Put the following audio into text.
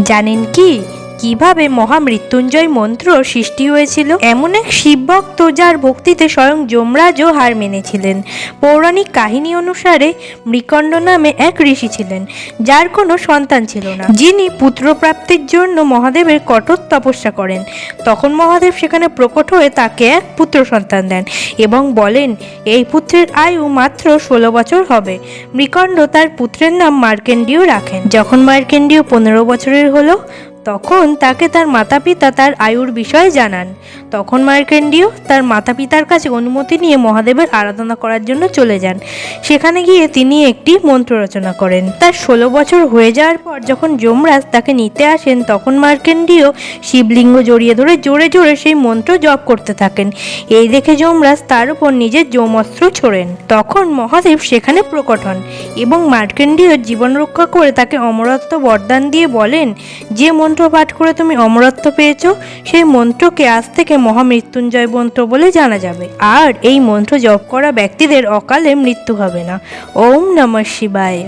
জানেন কি কিভাবে মহামৃত্যুঞ্জয় মন্ত্র সৃষ্টি হয়েছিল? এমন এক শিব ভক্ত যার ভক্তিতে স্বয়ং যমরাজও হার মেনেছিলেন। পৌরাণিক কাহিনী অনুসারে মৃকণ্ড নামে এক ঋষি ছিলেন, যার কোনো সন্তান ছিল না, যিনি পুত্রপ্রাপ্তির জন্য মহাদেবের কঠোর তপস্যা করেন। তখন মহাদেব সেখানে প্রকট হয়ে তাকে এক পুত্র সন্তান দেন এবং বলেন এই পুত্রের আয়ু মাত্র 16 বছর হবে। মৃকণ্ড তার পুত্রের নাম মার্কেন্ডীয় রাখেন। যখন মার্কেন্ডীয় 15 বছরের হলো, তখন তাকে তার মাতা পিতা তার আয়ুর বিষয়ে জানান। তখন মার্কেন্ডীয় তার মাতা পিতার কাছে অনুমতি নিয়ে মহাদেবের আরাধনা করার জন্য চলে যান। সেখানে গিয়ে তিনি একটি মন্ত্র রচনা করেন। তার 16 বছর হয়ে যাওয়ার পর যখন যমরাজ তাকে নিতে আসেন, তখন মার্কেন্ডীয় শিবলিঙ্গ জড়িয়ে ধরে জোরে জোরে সেই মন্ত্র জপ করতে থাকেন। এই দেখে যমরাজ তার উপর নিজের যমঅস্ত্র ছোড়েন। তখন মহাদেব সেখানে প্রকট হন এবং মার্কেন্ডীয়র জীবন রক্ষা করে তাকে অমরত্ব বরদান দিয়ে বলেন, যে মন্ত্র পাঠ করে তুমি অমরত্ব পেয়েছো, সেই মন্ত্রকে আজ থেকে মহামৃত্যুঞ্জয় মন্ত্র বলে জানা যাবে। আর এই মন্ত্র জপ করা ব্যক্তিদের অকালে মৃত্যু হবে না। ওম নমঃ শিবায়।